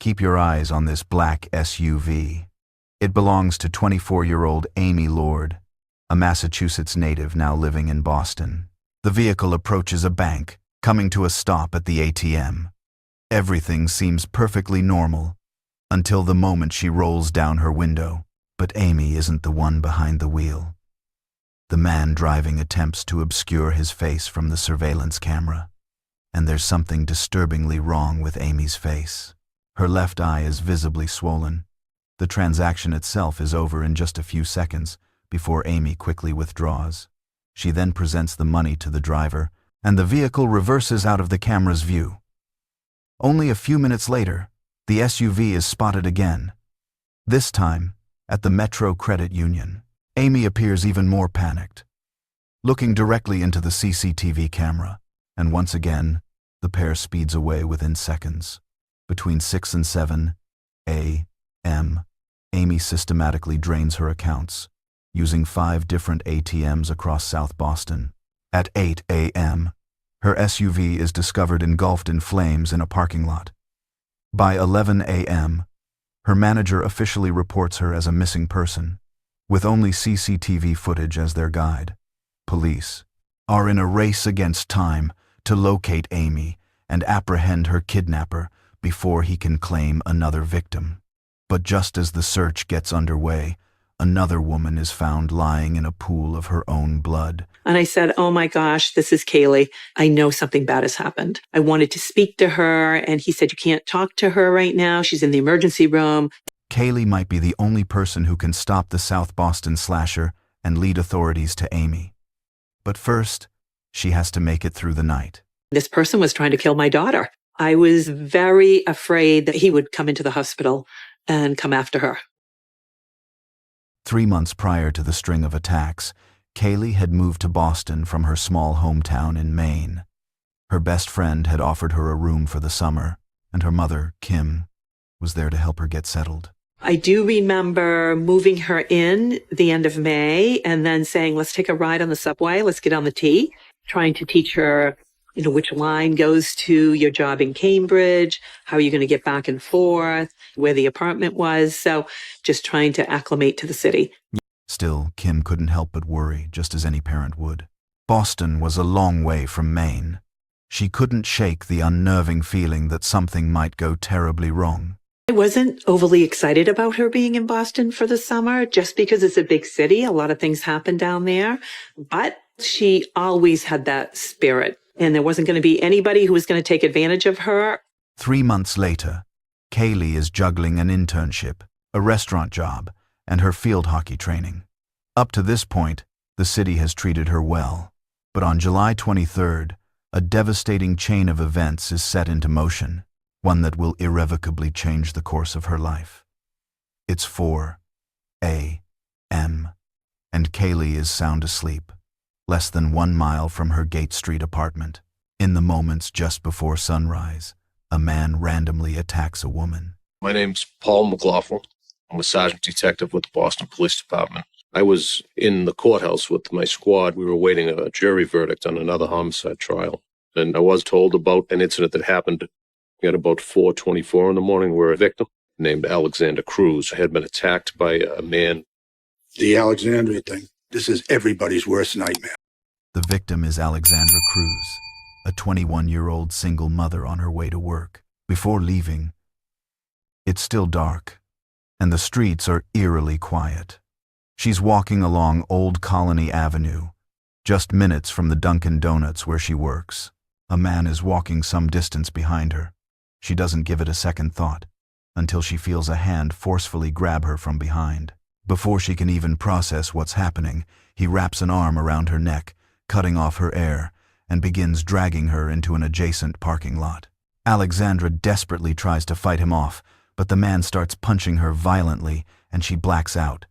Keep your eyes on this black SUV. It belongs to 24-year-old Amy Lord, a Massachusetts native now living in Boston. The vehicle approaches a bank, coming to a stop at the ATM. Everything seems perfectly normal, until the moment she rolls down her window. But Amy isn't the one behind the wheel. The man driving attempts to obscure his face from the surveillance camera, and there's something disturbingly wrong with Amy's face. Her left eye is visibly swollen. The transaction itself is over in just a few seconds before Amy quickly withdraws. She then presents the money to the driver, and the vehicle reverses out of the camera's view. Only a few minutes later, the SUV is spotted again. This time, at the Metro Credit Union. Amy appears even more panicked, looking directly into the CCTV camera, and once again, the pair speeds away within seconds. Between 6 and 7 a.m., Amy systematically drains her accounts, using 5 different ATMs across South Boston. At 8 a.m., her SUV is discovered engulfed in flames in a parking lot. By 11 a.m., her manager officially reports her as a missing person, with only CCTV footage as their guide. Police are in a race against time to locate Amy and apprehend her kidnapper before he can claim another victim. But just as the search gets underway, another woman is found lying in a pool of her own blood. And I said, "Oh my gosh, this is Kaylee. I know something bad has happened." I wanted to speak to her, and he said, "You can't talk to her right now. She's in the emergency room." Kaylee might be the only person who can stop the South Boston slasher and lead authorities to Amy. But first, she has to make it through the night. This person was trying to kill my daughter. I was very afraid that he would come into the hospital and come after her. 3 months prior to the string of attacks, Kaylee had moved to Boston from her small hometown in Maine. Her best friend had offered her a room for the summer, and her mother, Kim, was there to help her get settled. I do remember moving her in the end of May and then saying, "Let's take a ride on the subway. Let's get on the T," trying to teach her, which line goes to your job in Cambridge, how are you going to get back and forth, where the apartment was. So just trying to acclimate to the city. Still, Kim couldn't help but worry, just as any parent would. Boston was a long way from Maine. She couldn't shake the unnerving feeling that something might go terribly wrong. I wasn't overly excited about her being in Boston for the summer, just because it's a big city. A lot of things happen down there. But she always had that spirit, and there wasn't going to be anybody who was going to take advantage of her. 3 months later, Kaylee is juggling an internship, a restaurant job, and her field hockey training. Up to this point, the city has treated her well. But on July 23rd, a devastating chain of events is set into motion, one that will irrevocably change the course of her life. It's 4 a.m., and Kaylee is sound asleep, less than 1 mile from her Gate Street apartment. In the moments just before sunrise, a man randomly attacks a woman. My name's Paul McLaughlin. I'm a sergeant detective with the Boston Police Department. I was in the courthouse with my squad. We were awaiting a jury verdict on another homicide trial. And I was told about an incident that happened at about 4:24 in the morning where a victim named Alexander Cruz had been attacked by a man. The Alexandria thing. This is everybody's worst nightmare. The victim is Alexandra Cruz, a 21-year-old single mother on her way to work. Before leaving, it's still dark, and the streets are eerily quiet. She's walking along Old Colony Avenue, just minutes from the Dunkin' Donuts where she works. A man is walking some distance behind her. She doesn't give it a second thought, until she feels a hand forcefully grab her from behind. Before she can even process what's happening, he wraps an arm around her neck, cutting off her air, and begins dragging her into an adjacent parking lot. Alexandra desperately tries to fight him off, but the man starts punching her violently, and she blacks out.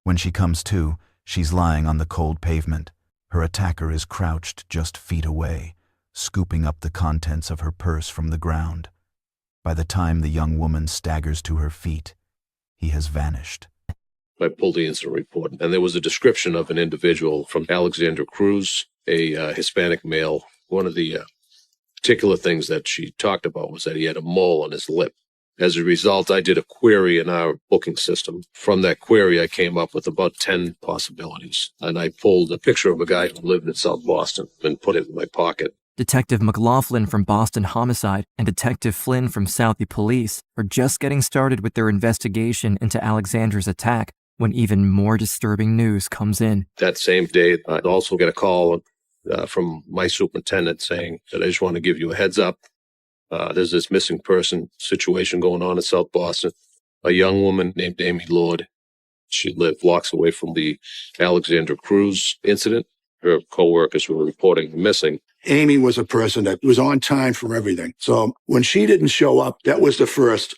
When she comes to, she's lying on the cold pavement. Her attacker is crouched just feet away, scooping up the contents of her purse from the ground. By the time the young woman staggers to her feet, he has vanished. I pulled the incident report, and there was a description of an individual from Alexander Cruz, a Hispanic male. One of the particular things that she talked about was that he had a mole on his lip. As a result, I did a query in our booking system. From that query, I came up with about 10 possibilities. And I pulled a picture of a guy who lived in South Boston and put it in my pocket. Detective McLaughlin from Boston Homicide and Detective Flynn from Southie Police are just getting started with their investigation into Alexandra's attack when even more disturbing news comes in. That same day, I also get a call from my superintendent saying that I just want to give you a heads up. There's this missing person situation going on in South Boston. A young woman named Amy Lord. She lived blocks away from the Alexandra Cruz incident. Her co-workers were reporting missing. Amy was a person that was on time for everything. So when she didn't show up, that was the first,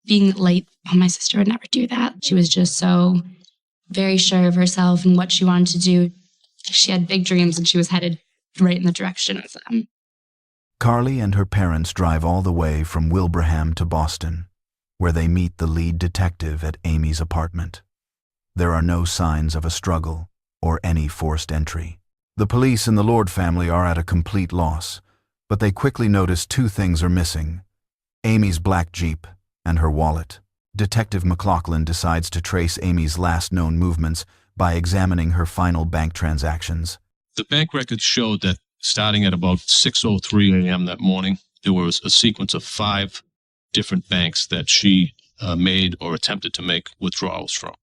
Being late, my sister would never do that. She was just so very sure of herself and what she wanted to do. She had big dreams and she was headed right in the direction of them. Carly and her parents drive all the way from Wilbraham to Boston, where they meet the lead detective at Amy's apartment. There are no signs of a struggle or any forced entry. The police and the Lord family are at a complete loss, but they quickly notice two things are missing: Amy's black Jeep and her wallet. Detective McLaughlin decides to trace Amy's last known movements by examining her final bank transactions. The bank records showed that starting at about 6:03 a.m. that morning, there was a sequence of 5 different banks that she made or attempted to make withdrawals from.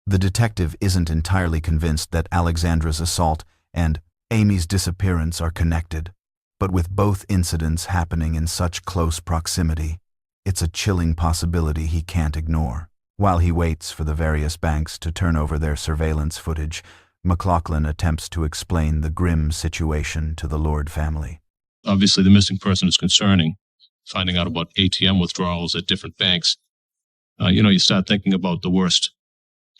The detective isn't entirely convinced that Alexandra's assault and Amy's disappearance are connected, but with both incidents happening in such close proximity, it's a chilling possibility he can't ignore. While he waits for the various banks to turn over their surveillance footage, McLaughlin attempts to explain the grim situation to the Lord family. Obviously, the missing person is concerning. Finding out about ATM withdrawals at different banks, you start thinking about the worst.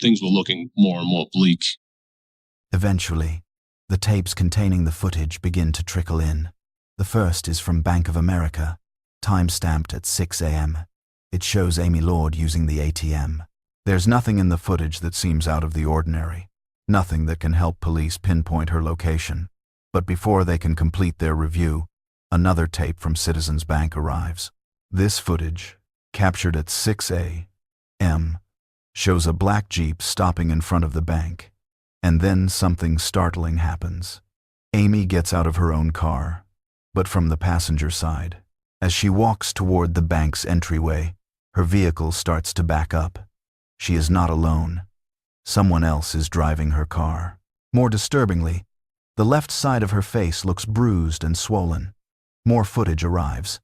Things were looking more and more bleak. Eventually, the tapes containing the footage begin to trickle in. The first is from Bank of America, time-stamped at 6 a.m. It shows Amy Lord using the ATM. There's nothing in the footage that seems out of the ordinary, nothing that can help police pinpoint her location. But before they can complete their review, another tape from Citizens Bank arrives. This footage, captured at 6 a.m., shows a black Jeep stopping in front of the bank. And then something startling happens. Amy gets out of her own car, but from the passenger side. As she walks toward the bank's entryway, her vehicle starts to back up. She is not alone. Someone else is driving her car. More disturbingly, the left side of her face looks bruised and swollen. More footage arrives.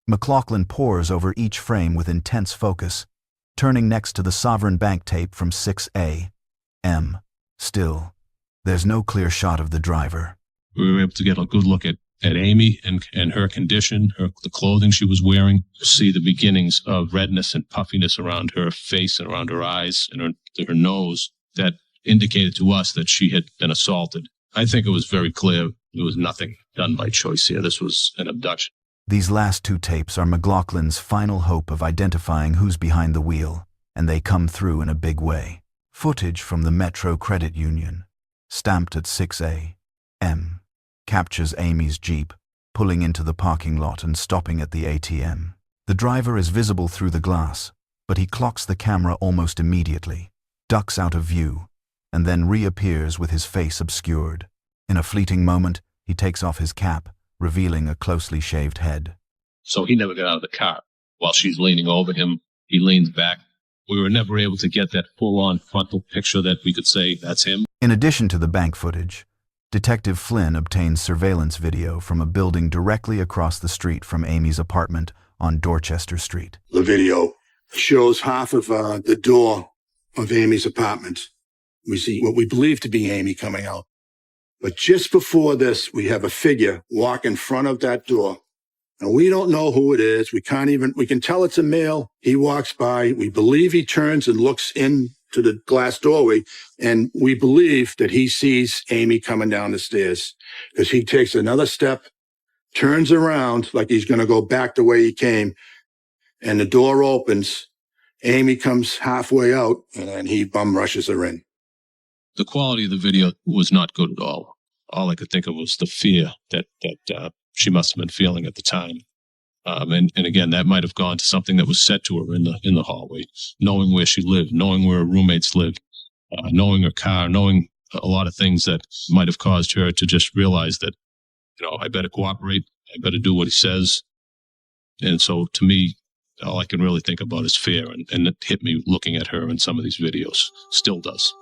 McLaughlin pores over each frame with intense focus, turning next to the Sovereign Bank tape from 6 a.m. Still, there's no clear shot of the driver. We were able to get a good look at Amy and her condition, the clothing she was wearing, see the beginnings of redness and puffiness around her face and around her eyes and her nose that indicated to us that she had been assaulted. I think it was very clear there was nothing done by choice here. This was an abduction. These last two tapes are McLaughlin's final hope of identifying who's behind the wheel, and they come through in a big way. Footage from the Metro Credit Union, stamped at 6 a.m., captures Amy's Jeep, pulling into the parking lot and stopping at the ATM. The driver is visible through the glass, but he clocks the camera almost immediately, ducks out of view, and then reappears with his face obscured. In a fleeting moment, he takes off his cap, revealing a closely shaved head. So he never got out of the car. While she's leaning over him, he leans back. We were never able to get that full-on frontal picture that we could say that's him. In addition to the bank footage, Detective Flynn obtains surveillance video from a building directly across the street from Amy's apartment on Dorchester Street. The video shows half of the door of Amy's apartment. We see what we believe to be Amy coming out. But just before this, we have a figure walk in front of that door. And we don't know who it is. We can tell it's a male. He walks by. We believe he turns and looks into the glass doorway. And we believe that he sees Amy coming down the stairs because he takes another step, turns around like he's going to go back the way he came. And the door opens. Amy comes halfway out and then he bum rushes her in. The quality of the video was not good at all. All I could think of was the fear that she must have been feeling at the time. And again, that might have gone to something that was said to her in the hallway, knowing where she lived, knowing where her roommates lived, knowing her car, knowing a lot of things that might have caused her to just realize that, I better cooperate, I better do what he says. And so to me, all I can really think about is fear, and it hit me looking at her in some of these videos. Still does.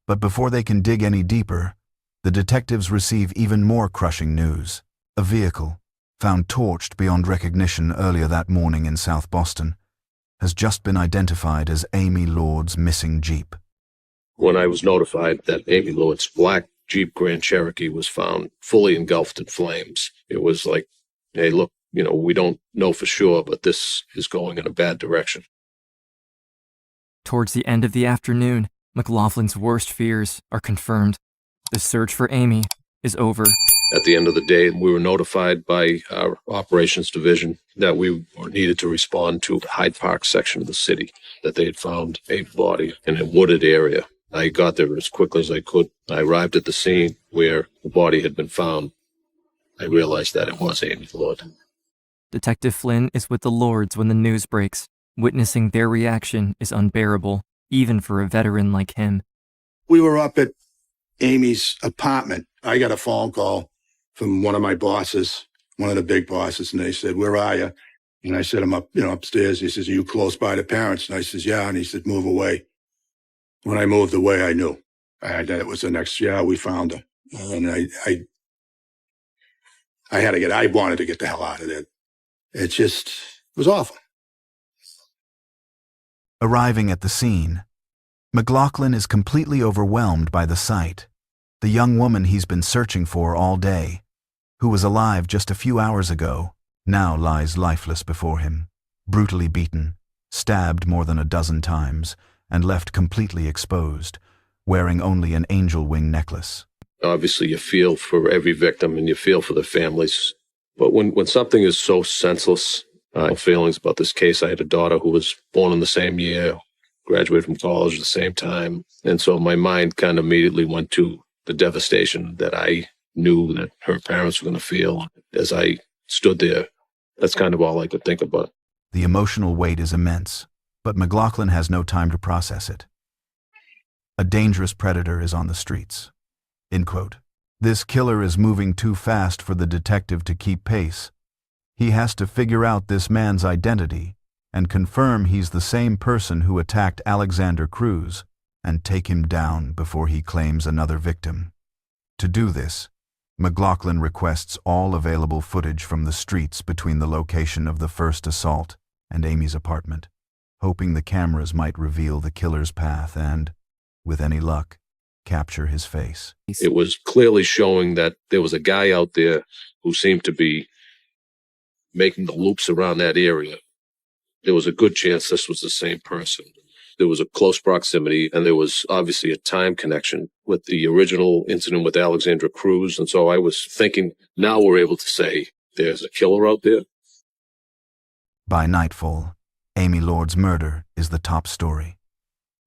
But before they can dig any deeper, the detectives receive even more crushing news. A vehicle, found torched beyond recognition earlier that morning in South Boston, has just been identified as Amy Lord's missing Jeep. When I was notified that Amy Lord's black Jeep Grand Cherokee was found fully engulfed in flames, it was like, hey, look, we don't know for sure, but this is going in a bad direction. Towards the end of the afternoon, McLaughlin's worst fears are confirmed. The search for Amy is over. At the end of the day, we were notified by our operations division that we needed to respond to the Hyde Park section of the city, that they had found a body in a wooded area. I got there as quickly as I could. I arrived at the scene where the body had been found. I realized that it was Amy Lord. Detective Flynn is with the Lords when the news breaks. Witnessing their reaction is unbearable, even for a veteran like him. We were up at Amy's apartment. I got a phone call from one of my bosses, one of the big bosses, and they said, "Where are you?" And I said, "I'm up, upstairs." He says, "Are you close by the parents?" And I says, "Yeah." And he said, "Move away." When I moved away, I knew. It was the next, we found her. And I wanted to get the hell out of there. It was awful. Arriving at the scene, McLaughlin is completely overwhelmed by the sight. The young woman he's been searching for all day, who was alive just a few hours ago, now lies lifeless before him, brutally beaten, stabbed more than a dozen times, and left completely exposed, wearing only an angel wing necklace. Obviously, you feel for every victim and you feel for the families. But when something is so senseless, feelings about this case, I had a daughter who was born in the same year, graduated from college at the same time. And so my mind kind of immediately went to the devastation that I knew that her parents were going to feel as I stood there. That's kind of all I could think about. The emotional weight is immense, but McLaughlin has no time to process it. A dangerous predator is on the streets. End quote. This killer is moving too fast for the detective to keep pace. He has to figure out this man's identity and confirm he's the same person who attacked Alexander Cruz and take him down before he claims another victim. To do this, McLaughlin requests all available footage from the streets between the location of the first assault and Amy's apartment, hoping the cameras might reveal the killer's path and, with any luck, capture his face. It was clearly showing that there was a guy out there who seemed to be making the loops around that area. There was a good chance this was the same person. There was a close proximity, and there was obviously a time connection with the original incident with Alexandra Cruz. And so I was thinking, now we're able to say there's a killer out there. By nightfall, Amy Lord's murder is the top story.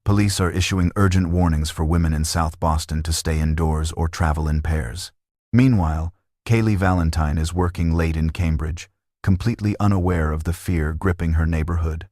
Police are issuing urgent warnings for women in South Boston to stay indoors or travel in pairs. Meanwhile, Kaylee Valentine is working late in Cambridge, completely unaware of the fear gripping her neighborhood.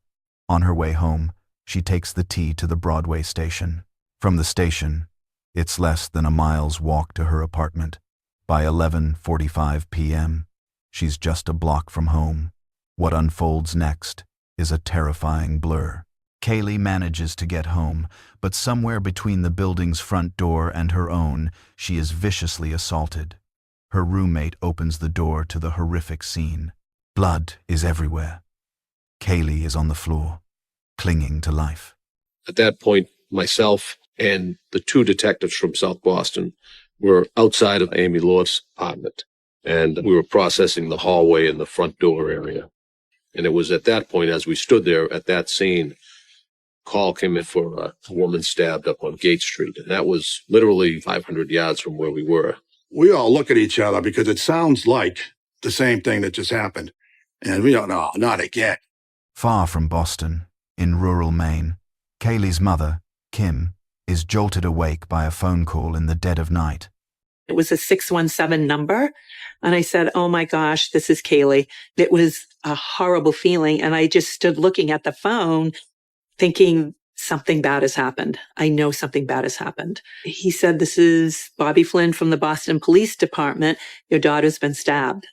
On her way home, she takes the T to the Broadway station. From the station, it's less than a mile's walk to her apartment. By 11:45 p.m., she's just a block from home. What unfolds next is a terrifying blur. Kaylee manages to get home, but somewhere between the building's front door and her own, she is viciously assaulted. Her roommate opens the door to the horrific scene. Blood is everywhere. Kaylee is on the floor, clinging to life. At that point, myself and the two detectives from South Boston were outside of Amy Lord's apartment, and we were processing the hallway and the front door area. And it was at that point, as we stood there at that scene, call came in for a woman stabbed up on Gate Street. And that was literally 500 yards from where we were. We all look at each other because it sounds like the same thing that just happened. And we don't know, not again. Far from Boston, in rural Maine, Kaylee's mother, Kim, is jolted awake by a phone call in the dead of night. It was a 617 number. And I said, oh my gosh, this is Kaylee. It was a horrible feeling. And I just stood looking at the phone thinking something bad has happened. I know something bad has happened. He said, this is Bobby Flynn from the Boston Police Department. Your daughter's been stabbed.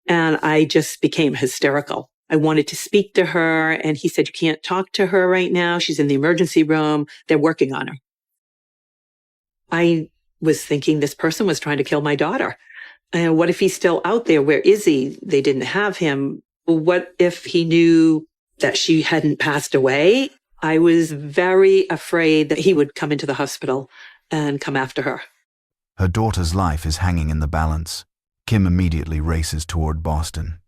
And I just became hysterical. I wanted to speak to her. And he said, you can't talk to her right now. She's in the emergency room. They're working on her. I was thinking this person was trying to kill my daughter. And what if he's still out there? Where is he? They didn't have him. What if he knew that she hadn't passed away? I was very afraid that he would come into the hospital and come after her. Her daughter's life is hanging in the balance. Kim immediately races toward Boston.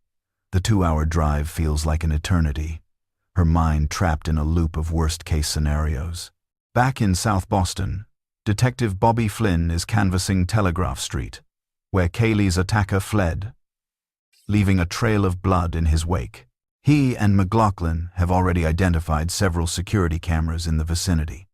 The 2-hour drive feels like an eternity, her mind trapped in a loop of worst-case scenarios. Back in South Boston, Detective Bobby Flynn is canvassing Telegraph Street, where Kaylee's attacker fled, leaving a trail of blood in his wake. He and McLaughlin have already identified several security cameras in the vicinity.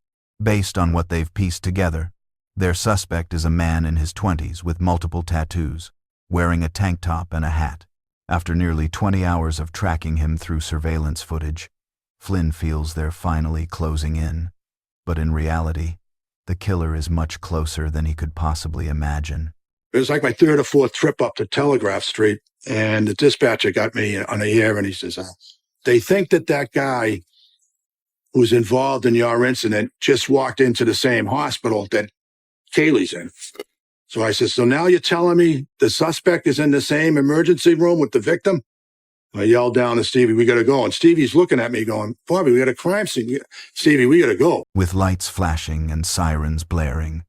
Based on what they've pieced together, their suspect is a man in his 20s with multiple tattoos, wearing a tank top and a hat. After nearly 20 hours of tracking him through surveillance footage, Flynn feels they're finally closing in. But in reality, the killer is much closer than he could possibly imagine. It was like my third or fourth trip up to Telegraph Street, and the dispatcher got me on the air, and he says, they think that guy who's involved in your incident just walked into the same hospital that Kaylee's in. So I said, so now you're telling me the suspect is in the same emergency room with the victim? I yelled down to Stevie, we got to go. And Stevie's looking at me going, Bobby, we got a crime scene. Stevie, we got to go. With lights flashing and sirens blaring,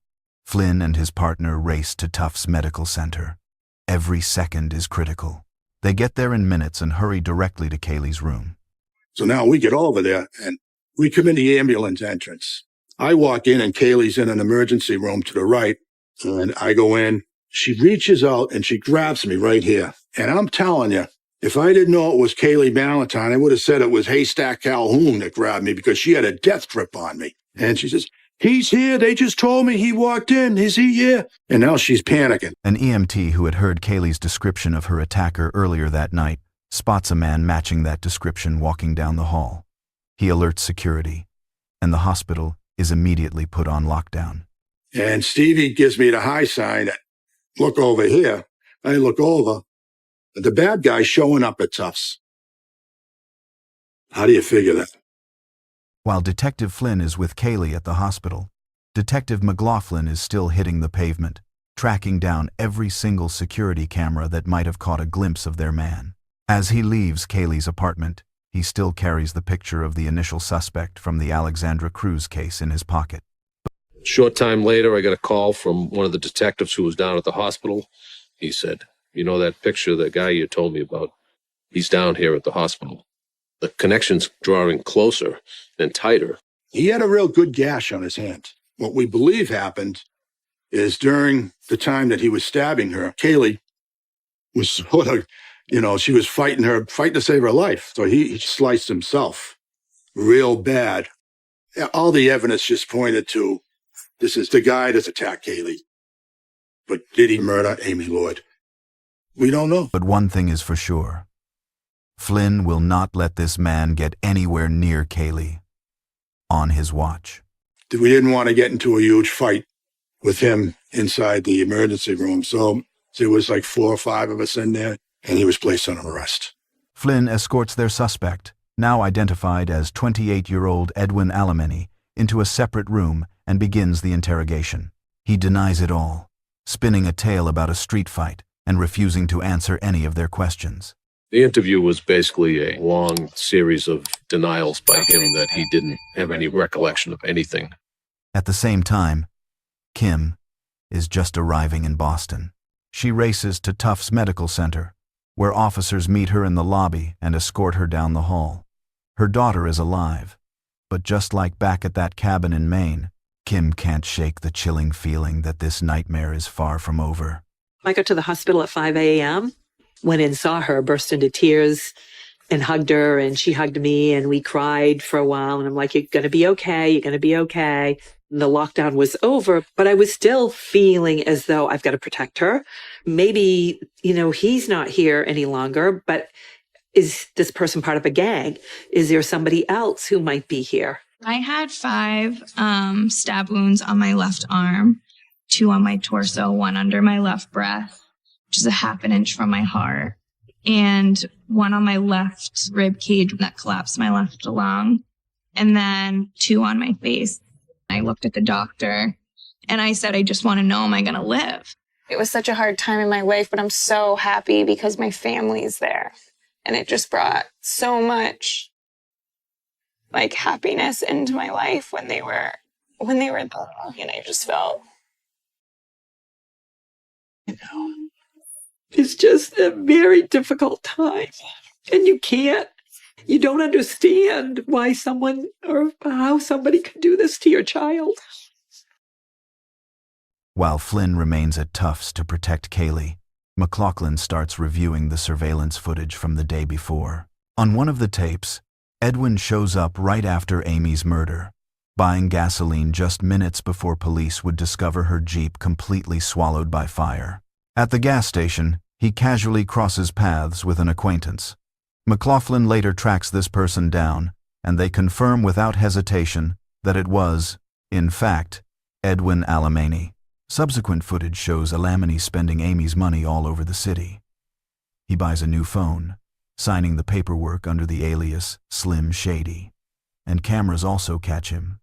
Flynn and his partner race to Tufts Medical Center. Every second is critical. They get there in minutes and hurry directly to Kaylee's room. So now we get over there and we come in the ambulance entrance. I walk in and Kaylee's in an emergency room to the right. And I go in. She reaches out and she grabs me right here. And I'm telling you, if I didn't know it was Kaylee Valentine, I would have said it was Haystack Calhoun that grabbed me because she had a death grip on me. And she says, he's here. They just told me he walked in. Is he here? And now she's panicking. An EMT who had heard Kaylee's description of her attacker earlier that night spots a man matching that description walking down the hall. He alerts security, and the hospital is immediately put on lockdown. And Stevie gives me the high sign, look over here. I look over. The bad guy's showing up at Tufts. How do you figure that? While Detective Flynn is with Kaylee at the hospital, Detective McLaughlin is still hitting the pavement, tracking down every single security camera that might have caught a glimpse of their man. As he leaves Kaylee's apartment, he still carries the picture of the initial suspect from the Alexandra Cruz case in his pocket. Short time later, I got a call from one of the detectives who was down at the hospital. He said, you know that picture, that guy you told me about? He's down here at the hospital. The connection's drawing closer and tighter. He had a real good gash on his hand. What we believe happened is during the time that he was stabbing her, Kaylee was sort of, she was fighting to save her life. So he sliced himself real bad. All the evidence just pointed to, this is the guy that's attacked Kaylee. But did he murder Amy Lloyd? We don't know. But one thing is for sure. Flynn will not let this man get anywhere near Kaylee on his watch. We didn't want to get into a huge fight with him inside the emergency room. So there was like 4 or 5 of us in there, and he was placed on arrest. Flynn escorts their suspect, now identified as 28-year-old Edwin Alemany, into a separate room and begins the interrogation. He denies it all, spinning a tale about a street fight and refusing to answer any of their questions. The interview was basically a long series of denials by him that he didn't have any recollection of anything. At the same time, Kim is just arriving in Boston. She races to Tufts Medical Center, where officers meet her in the lobby and escort her down the hall. Her daughter is alive, but just like back at that cabin in Maine, Kim can't shake the chilling feeling that this nightmare is far from over. I got to the hospital at 5 a.m., went in, saw her, burst into tears, and hugged her, and she hugged me, and we cried for a while. And I'm like, you're going to be okay. You're going to be okay. And the lockdown was over, but I was still feeling as though I've got to protect her. Maybe, he's not here any longer, but is this person part of a gang? Is there somebody else who might be here? I had 5 stab wounds on my left arm, 2 on my torso, 1 under my left breast, which is a 1/2 inch from my heart, and 1 on my left rib cage that collapsed my left lung, and then 2 on my face. I looked at the doctor and I said, I just want to know, am I going to live? It was such a hard time in my life, but I'm so happy because my family's there. And it just brought so much happiness into my life when they were there. And I just felt, It's just a very difficult time. And you don't understand why someone or how somebody could do this to your child. While Flynn remains at Tufts to protect Kaylee, McLaughlin starts reviewing the surveillance footage from the day before. On one of the tapes, Edwin shows up right after Amy's murder, buying gasoline just minutes before police would discover her Jeep completely swallowed by fire. At the gas station, he casually crosses paths with an acquaintance. McLaughlin later tracks this person down, and they confirm without hesitation that it was, in fact, Edwin Alamany. Subsequent footage shows Alamany spending Amy's money all over the city. He buys a new phone, signing the paperwork under the alias Slim Shady. And cameras also catch him,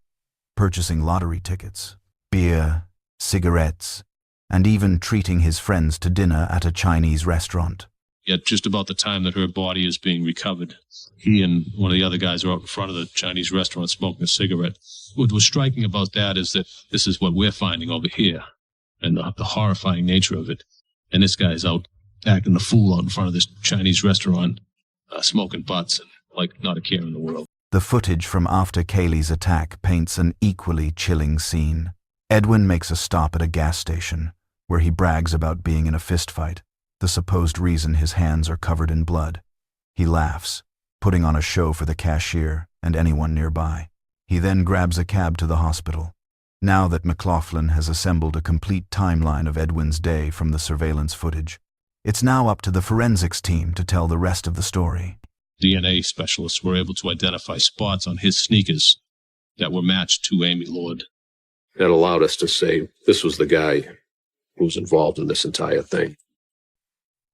purchasing lottery tickets, beer, cigarettes, and even treating his friends to dinner at a Chinese restaurant. Yet just about the time that her body is being recovered, he and one of the other guys are out in front of the Chinese restaurant smoking a cigarette. What was striking about that is that this is what we're finding over here, and the horrifying nature of it. And this guy's out acting the fool out in front of this Chinese restaurant, smoking butts and not a care in the world. The footage from after Kaylee's attack paints an equally chilling scene. Edwin makes a stop at a gas station, where he brags about being in a fistfight, the supposed reason his hands are covered in blood. He laughs, putting on a show for the cashier and anyone nearby. He then grabs a cab to the hospital. Now that McLaughlin has assembled a complete timeline of Edwin's day from the surveillance footage, it's now up to the forensics team to tell the rest of the story. DNA specialists were able to identify spots on his sneakers that were matched to Amy Lord. That allowed us to say this was the guy who was involved in this entire thing.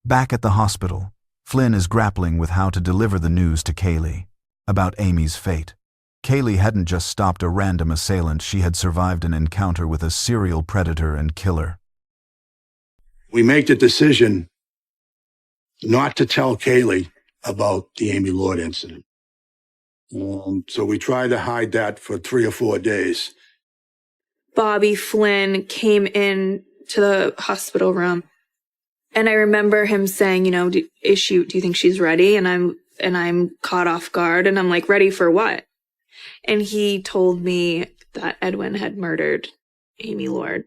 Back at the hospital, Flynn is grappling with how to deliver the news to Kaylee about Amy's fate. Kaylee hadn't just stopped a random assailant, she had survived an encounter with a serial predator and killer. We make the decision not to tell Kaylee about the Amy Lord incident. So we tried to hide that for 3 or 4 days. Bobby Flynn came in to the hospital room, and I remember him saying, do you think she's ready? And I'm caught off guard, and I'm like, ready for what? And he told me that Edwin had murdered Amy Lord.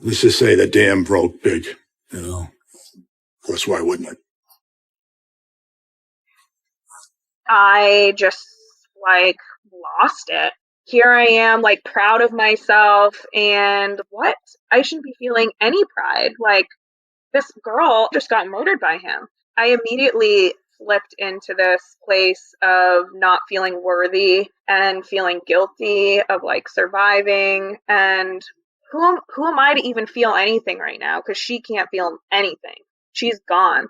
Let's just say the dam broke big, Of course, why wouldn't it? I just lost it. Here I am, proud of myself, and what? I shouldn't be feeling any pride. This girl just got murdered by him. I immediately flipped into this place of not feeling worthy and feeling guilty of surviving. And who am I to even feel anything right now? Because she can't feel anything. She's gone.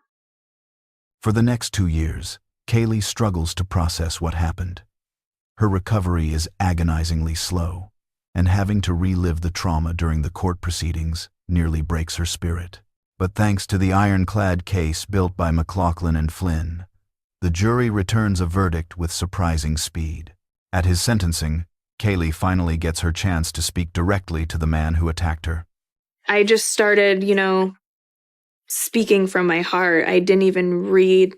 For the next 2 years, Kaylee struggles to process what happened. Her recovery is agonizingly slow, and having to relive the trauma during the court proceedings nearly breaks her spirit. But thanks to the ironclad case built by McLaughlin and Flynn, the jury returns a verdict with surprising speed. At his sentencing, Kaylee finally gets her chance to speak directly to the man who attacked her. I just started, speaking from my heart. I didn't even read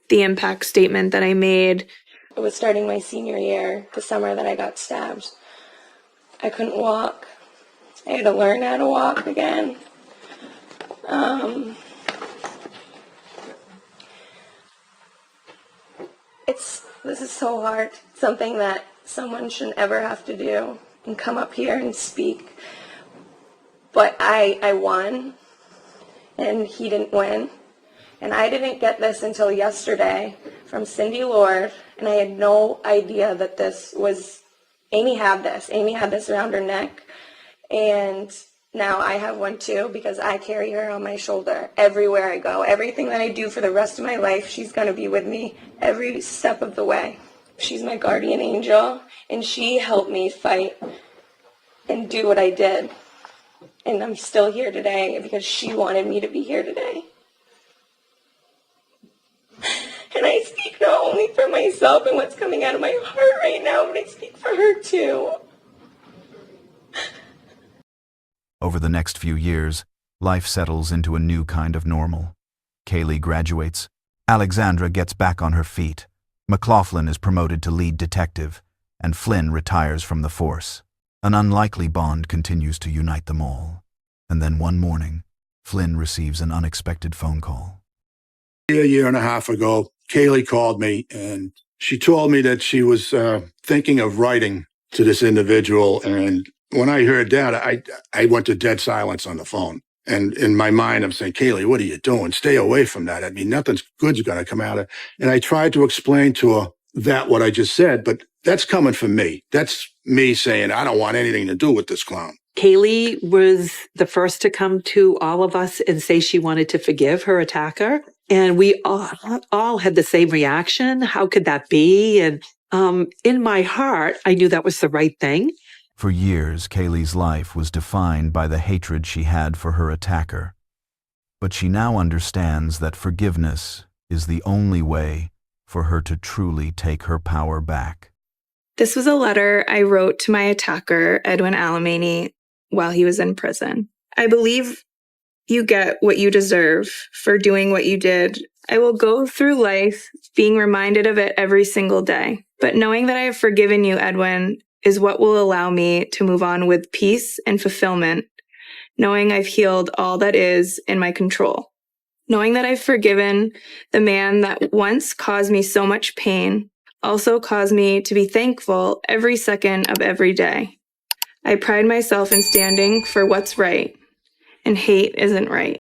the impact statement that I made. It was starting my senior year, the summer that I got stabbed. I couldn't walk. I had to learn how to walk again. This is so hard. Something that someone shouldn't ever have to do and come up here and speak. But I won, and he didn't win. And I didn't get this until yesterday from Cindy Lord, and I had no idea that this was, Amy had this. Amy had this around her neck, and now I have one too, because I carry her on my shoulder everywhere I go. Everything that I do for the rest of my life, she's going to be with me every step of the way. She's my guardian angel, and she helped me fight and do what I did. And I'm still here today because she wanted me to be here today. And I speak not only for myself and what's coming out of my heart right now, but I speak for her too. Over the next few years, life settles into a new kind of normal. Kaylee graduates. Alexandra gets back on her feet. McLaughlin is promoted to lead detective, and Flynn retires from the force. An unlikely bond continues to unite them all. And then one morning, Flynn receives an unexpected phone call. A year and a half ago, Kaylee called me, and she told me that she was thinking of writing to this individual. And when I heard that, I went to dead silence on the phone. And in my mind, I'm saying, Kaylee, what are you doing? Stay away from that. I mean, nothing good's going to come out of it. And I tried to explain to her that what I just said, but that's coming from me. That's me saying, I don't want anything to do with this clown. Kaylee was the first to come to all of us and say she wanted to forgive her attacker. And we all had the same reaction. How could that be? And in my heart, I knew that was the right thing. For years, Kaylee's life was defined by the hatred she had for her attacker. But she now understands that forgiveness is the only way for her to truly take her power back. This was a letter I wrote to my attacker, Edwin Alamany, while he was in prison. I believe you get what you deserve for doing what you did. I will go through life being reminded of it every single day. But knowing that I have forgiven you, Edwin, is what will allow me to move on with peace and fulfillment, knowing I've healed all that is in my control. Knowing that I've forgiven the man that once caused me so much pain also caused me to be thankful every second of every day. I pride myself in standing for what's right, and hate isn't right.